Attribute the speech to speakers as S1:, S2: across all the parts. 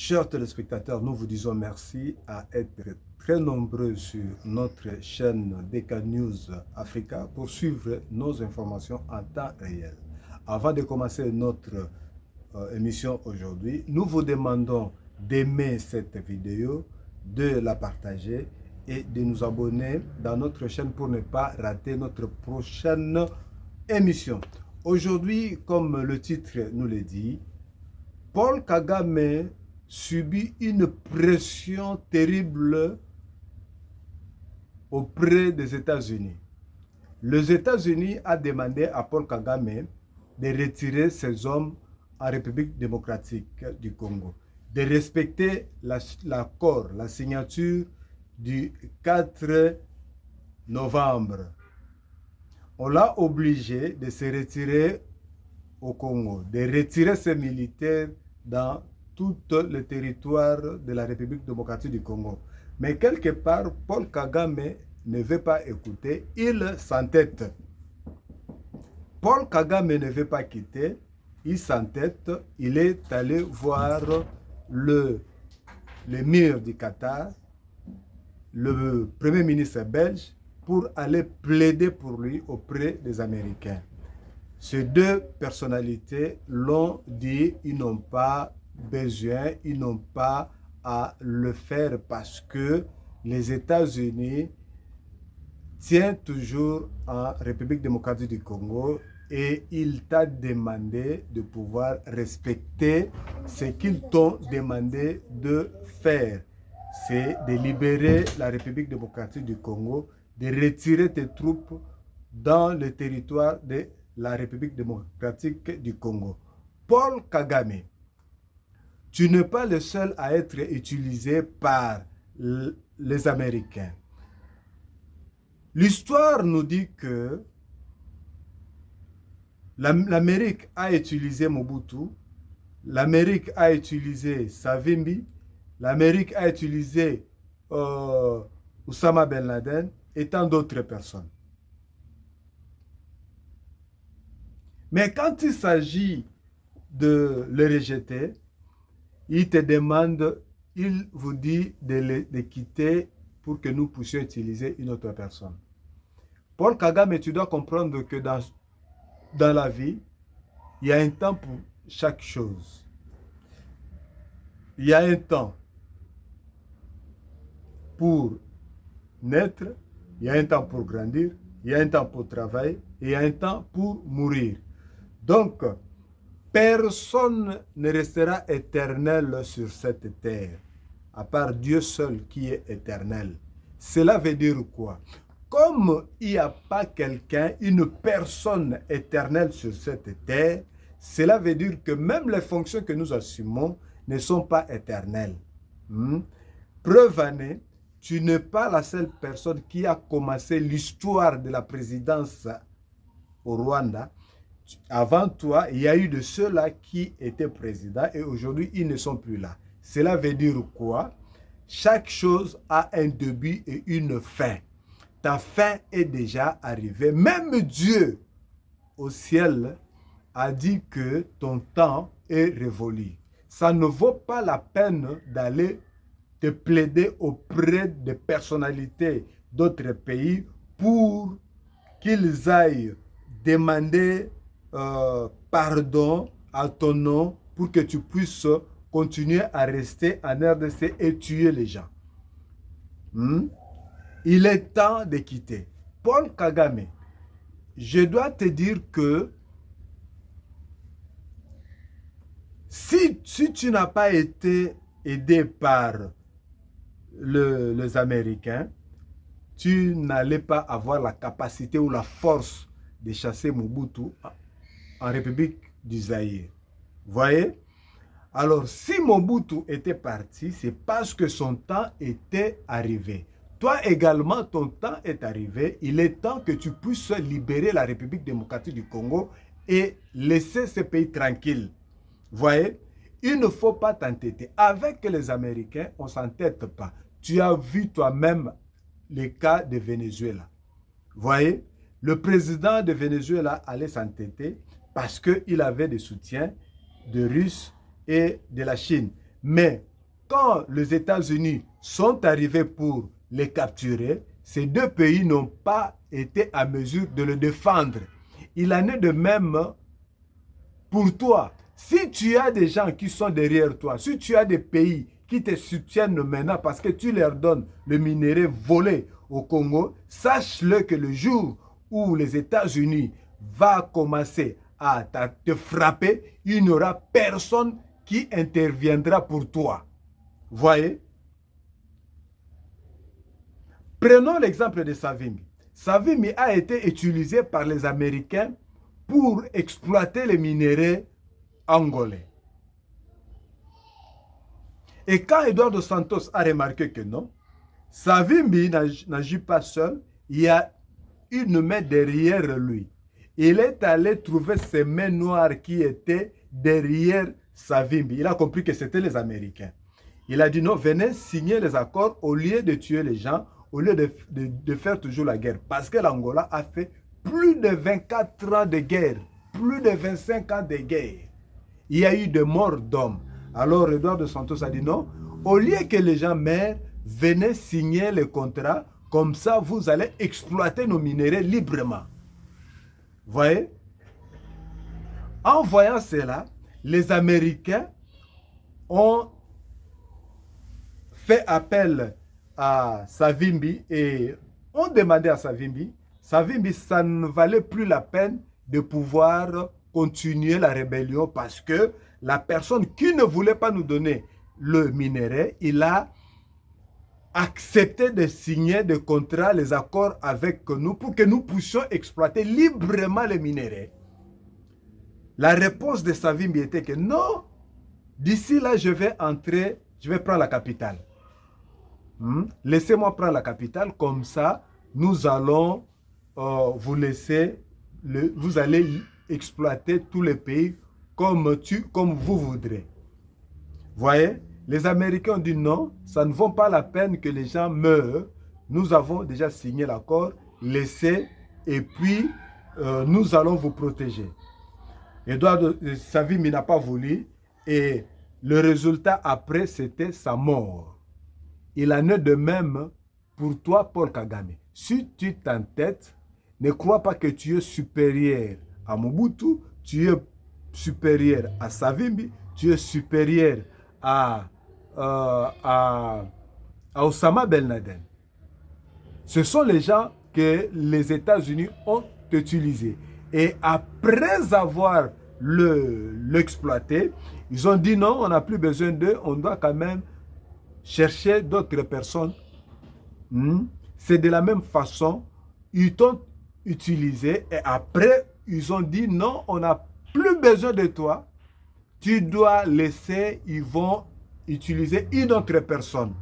S1: Chers téléspectateurs, nous vous disons merci à être très nombreux sur notre chaîne DK News Africa pour suivre nos informations en temps réel. Avant de commencer notre émission aujourd'hui, nous vous demandons d'aimer cette vidéo, de la partager et de nous abonner dans notre chaîne pour ne pas rater notre prochaine émission. Aujourd'hui, comme le titre nous le dit, Paul Kagame subit une pression terrible auprès des États-Unis. Les États-Unis ont demandé à Paul Kagame de retirer ses hommes en République démocratique du Congo, de respecter l'accord, la signature du 4 novembre. On l'a obligé de se retirer au Congo, de retirer ses militaires dans tout le territoire de la République démocratique du Congo. Mais quelque part, Paul Kagame ne veut pas écouter, il s'entête. Paul Kagame ne veut pas quitter, il s'entête, il est allé voir l'émir du Qatar, le premier ministre belge, pour aller plaider pour lui auprès des Américains. Ces deux personnalités l'ont dit, ils n'ont pas besoin, ils n'ont pas à le faire parce que les États-Unis tiennent toujours en République démocratique du Congo et il t'a demandé de pouvoir respecter ce qu'ils t'ont demandé de faire. C'est de libérer la République démocratique du Congo, de retirer tes troupes dans le territoire de la République démocratique du Congo. Paul Kagame, tu n'es pas le seul à être utilisé par les Américains. L'histoire nous dit que l'Amérique a utilisé Mobutu, l'Amérique a utilisé Savimbi, l'Amérique a utilisé Oussama Ben Laden et tant d'autres personnes. Mais quand il s'agit de le rejeter, il te demande, il vous dit de quitter pour que nous puissions utiliser une autre personne. Paul Kagame, tu dois comprendre que dans la vie, il y a un temps pour chaque chose. Il y a un temps pour naître, il y a un temps pour grandir, il y a un temps pour travailler et il y a un temps pour mourir. Donc, personne ne restera éternel sur cette terre, à part Dieu seul qui est éternel. Cela veut dire quoi? Comme il n'y a pas quelqu'un, une personne éternelle sur cette terre, cela veut dire que même les fonctions que nous assumons ne sont pas éternelles. Preuve année, tu n'es pas la seule personne qui a commencé l'histoire de la présidence au Rwanda. Avant toi, il y a eu de ceux-là qui étaient présidents et aujourd'hui, ils ne sont plus là. Cela veut dire quoi? Chaque chose a un début et une fin. Ta fin est déjà arrivée. Même Dieu au ciel a dit que ton temps est révolu. Ça ne vaut pas la peine d'aller te plaider auprès des personnalités d'autres pays pour qu'ils aillent demander pardon à ton nom pour que tu puisses continuer à rester en RDC et tuer les gens. Il est temps de quitter. Paul Kagame, je dois te dire que si tu n'as pas été aidé par les Américains, tu n'allais pas avoir la capacité ou la force de chasser Mobutu en République du Zaïre. Voyez? Alors, si Mobutu était parti, c'est parce que son temps était arrivé. Toi également, ton temps est arrivé. Il est temps que tu puisses libérer la République démocratique du Congo et laisser ce pays tranquille. Voyez? Il ne faut pas t'entêter. Avec les Américains, on ne s'entête pas. Tu as vu toi-même le cas de Venezuela. Voyez? Le président de Venezuela allait s'entêter parce qu'il avait des soutiens de Russes et de la Chine. Mais quand les États-Unis sont arrivés pour les capturer, ces deux pays n'ont pas été à mesure de le défendre. Il en est de même pour toi. Si tu as des gens qui sont derrière toi, si tu as des pays qui te soutiennent maintenant parce que tu leur donnes le minerai volé au Congo, sache-le que le jour où les États-Unis vont commencer à te frapper, il n'y aura personne qui interviendra pour toi. Voyez? Prenons l'exemple de Savimbi. Savimbi a été utilisé par les Américains pour exploiter les minéraux angolais. Et quand Eduardo dos Santos a remarqué que non, Savimbi n'agit pas seul, il y a une main derrière lui. Il est allé trouver ces mains noires qui étaient derrière Savimbi. Il a compris que c'était les Américains. Il a dit non, venez signer les accords au lieu de tuer les gens, au lieu de faire toujours la guerre. Parce que l'Angola a fait plus de 24 ans de guerre, plus de 25 ans de guerre. Il y a eu de morts d'hommes. Alors Eduardo dos Santos a dit non, au lieu que les gens meurent, venez signer le contrat, comme ça vous allez exploiter nos minéraux librement. Voyez? En voyant cela, les Américains ont fait appel à Savimbi et ont demandé à Savimbi, ça ne valait plus la peine de pouvoir continuer la rébellion parce que la personne qui ne voulait pas nous donner le minerai, il a accepté de signer des contrats, les accords avec nous pour que nous puissions exploiter librement les minéraux. La réponse de Savimbi était que non, d'ici là, je vais entrer, je vais prendre la capitale. Laissez-moi prendre la capitale, comme ça, nous allons vous laisser, vous allez exploiter tous les pays comme vous voudrez. Voyez, les Américains ont dit non, ça ne vaut pas la peine que les gens meurent. Nous avons déjà signé l'accord, laissez, et puis nous allons vous protéger. Eduardo Savimbi n'a pas voulu, et le résultat après, c'était sa mort. Il en est de même pour toi, Paul Kagame. Si tu t'entêtes, ne crois pas que tu es supérieur à Mobutu, tu es supérieur à Savimbi, tu es supérieur à Osama Ben Laden. Ce sont les gens que les États-Unis ont utilisés. Et après avoir l'exploité, ils ont dit non, on n'a plus besoin d'eux, on doit quand même chercher d'autres personnes. C'est de la même façon, ils t'ont utilisé et après, ils ont dit non, on n'a plus besoin de toi. Tu dois laisser, ils vont utiliser une autre personne.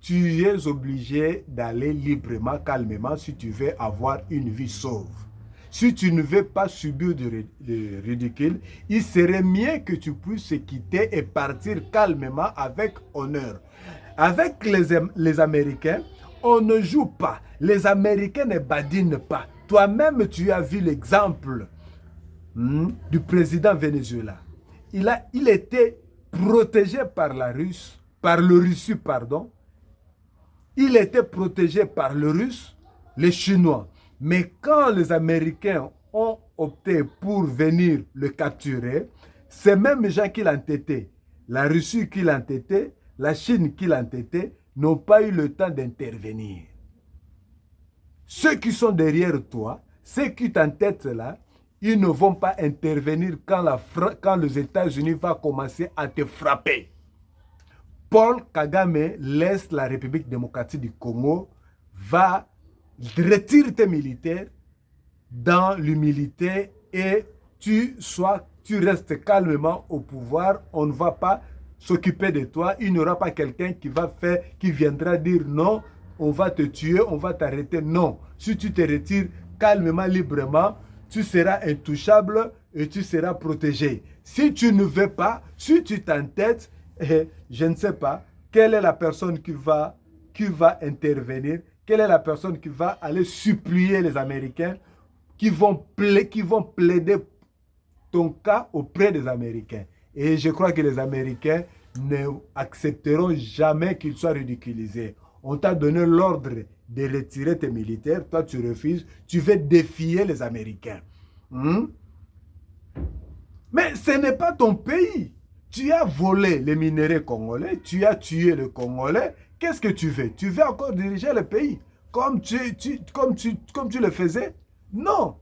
S1: Tu es obligé d'aller librement, calmement, si tu veux avoir une vie sauve. Si tu ne veux pas subir de ridicule, il serait mieux que tu puisses quitter et partir calmement avec honneur. Avec les Américains, on ne joue pas. Les Américains ne badinent pas. Toi-même, tu as vu l'exemple du président Venezuela. Il était protégé par le Russie, pardon. Il était protégé par le Russe, les Chinois. Mais quand les Américains ont opté pour venir le capturer, ces mêmes gens qui l'entêtaient, la Russie qui l'entêtait, la Chine qui l'entêtait, n'ont pas eu le temps d'intervenir. Ceux qui sont derrière toi, ceux qui t'entêtent là, ils ne vont pas intervenir quand les États-Unis vont commencer à te frapper. Paul Kagame laisse la République démocratique du Congo, retire tes militaires dans l'humilité et tu restes calmement au pouvoir. On ne va pas s'occuper de toi. Il n'y aura pas quelqu'un qui viendra dire non, on va te tuer, on va t'arrêter. Non, si tu te retires calmement, librement, tu seras intouchable et tu seras protégé. Si tu ne veux pas, si tu t'entêtes, je ne sais pas, quelle est la personne qui va intervenir, quelle est la personne qui va aller supplier les Américains, qui vont plaider ton cas auprès des Américains. Et je crois que les Américains n'accepteront jamais qu'ils soient ridiculisés. On t'a donné l'ordre de retirer tes militaires, toi tu refuses, tu veux défier les Américains. Mais ce n'est pas ton pays. Tu as volé les minéraux congolais, tu as tué le Congolais. Qu'est-ce que tu veux? Tu veux encore diriger le pays comme tu le faisais? Non.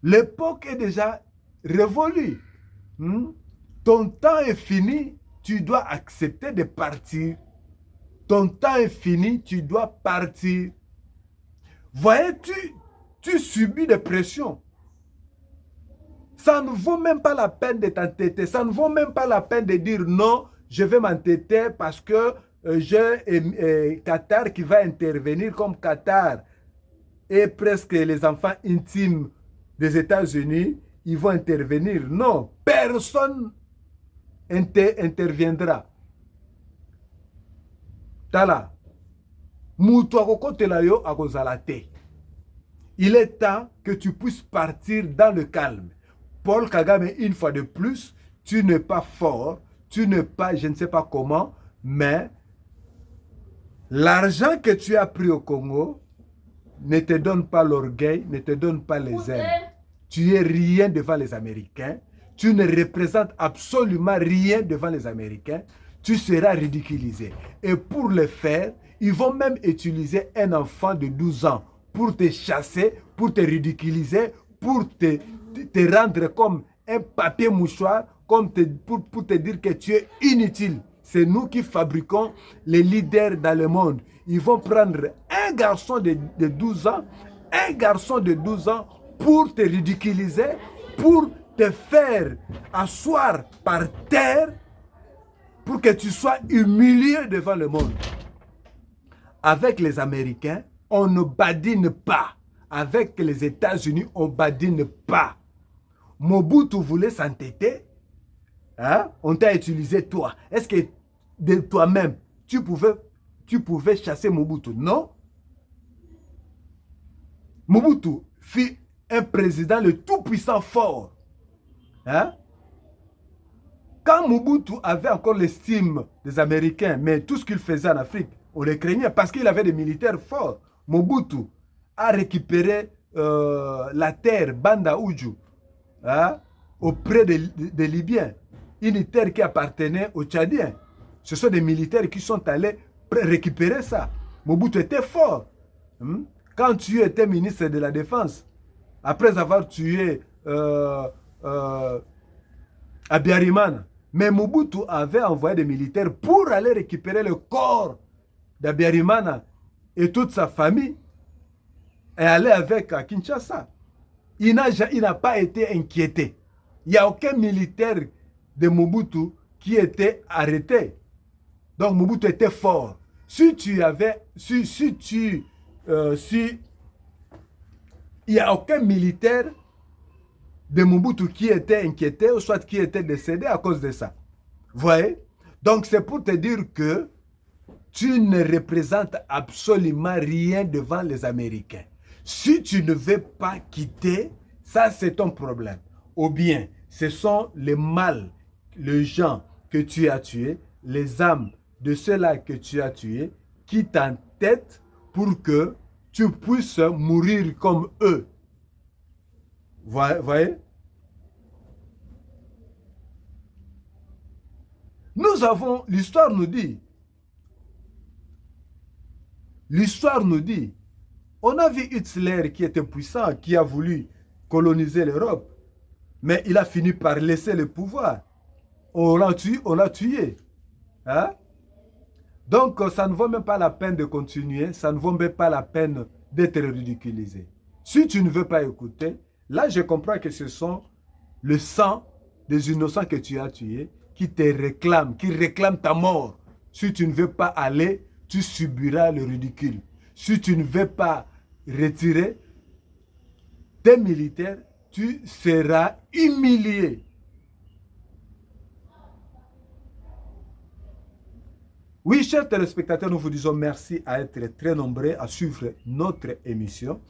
S1: L'époque est déjà révolue. Ton temps est fini, tu dois accepter de partir. Ton temps est fini, tu dois partir. Voyez, tu subis des pressions. Ça ne vaut même pas la peine de t'entêter. Ça ne vaut même pas la peine de dire non, je vais m'entêter parce que j'ai Qatar qui va intervenir comme Qatar et presque les enfants intimes des États-Unis, ils vont intervenir. Non, personne interviendra. Tala, mutu akokotela yo akozala te. Il est temps que tu puisses partir dans le calme. Paul Kagame, une fois de plus, tu n'es pas fort, tu n'es pas, je ne sais pas comment, mais l'argent que tu as pris au Congo ne te donne pas l'orgueil, ne te donne pas les ailes. Tu es rien devant les Américains, tu ne représentes absolument rien devant les Américains, tu seras ridiculisé. Et pour le faire, ils vont même utiliser un enfant de 12 ans pour te chasser, pour te ridiculiser, pour te rendre comme un papier mouchoir, comme pour te dire que tu es inutile. C'est nous qui fabriquons les leaders dans le monde. Ils vont prendre un garçon de 12 ans, un garçon de 12 ans pour te ridiculiser, pour te faire asseoir par terre, pour que tu sois humilié devant le monde. Avec les Américains, on ne badine pas. Avec les États-Unis, on ne badine pas. Mobutu voulait s'entêter. Hein? On t'a utilisé toi. Est-ce que de toi-même, tu pouvais chasser Mobutu? Non. Mobutu fut un président le tout-puissant fort. Hein? Quand Mobutu avait encore l'estime des Américains, mais tout ce qu'il faisait en Afrique, on les craignait parce qu'il avait des militaires forts. Mobutu a récupéré la terre Banda Uju hein, auprès des Libyens. Une terre qui appartenait aux Tchadiens. Ce sont des militaires qui sont allés récupérer ça. Mobutu était fort. Quand tu étais ministre de la Défense, après avoir tué Abiyarimana, mais Mobutu avait envoyé des militaires pour aller récupérer le corps d'Abiyarimana et toute sa famille et aller avec à Kinshasa. Il n'a pas été inquiété. Il n'y a aucun militaire de Mobutu qui était arrêté. Donc Mobutu était fort. Si il n'y a aucun militaire de Mobutu qui était inquiété ou soit qui était décédé à cause de ça. Vous voyez? Donc c'est pour te dire que tu ne représentes absolument rien devant les Américains. Si tu ne veux pas quitter, ça c'est ton problème. Ou bien, ce sont les mâles, les gens que tu as tués, les âmes de ceux-là que tu as tués, qui t'entêtent pour que tu puisses mourir comme eux. Voyez? Nous avons, l'histoire nous dit, on a vu Hitler qui était puissant, qui a voulu coloniser l'Europe, mais il a fini par laisser le pouvoir. On l'a tué. Hein? Donc, ça ne vaut même pas la peine de continuer, ça ne vaut même pas la peine d'être ridiculisé. Si tu ne veux pas écouter, là, je comprends que ce sont le sang des innocents que tu as tués qui te réclament, qui réclament ta mort. Si tu ne veux pas aller, tu subiras le ridicule. Si tu ne veux pas retirer tes militaires, tu seras humilié. Oui, chers téléspectateurs, nous vous disons merci à être très nombreux à suivre notre émission.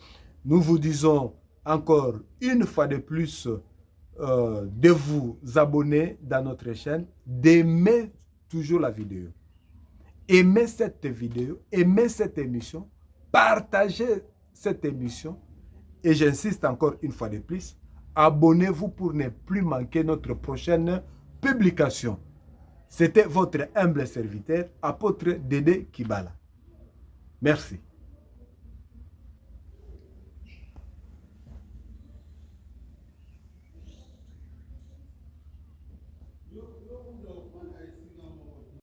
S1: Nous vous disons encore une fois de plus de vous abonner dans notre chaîne, d'aimer toujours la vidéo. Aimez cette vidéo, aimez cette émission, partagez cette émission et j'insiste encore une fois de plus, abonnez-vous pour ne plus manquer notre prochaine publication. C'était votre humble serviteur, apôtre Dédé Kibala. Merci.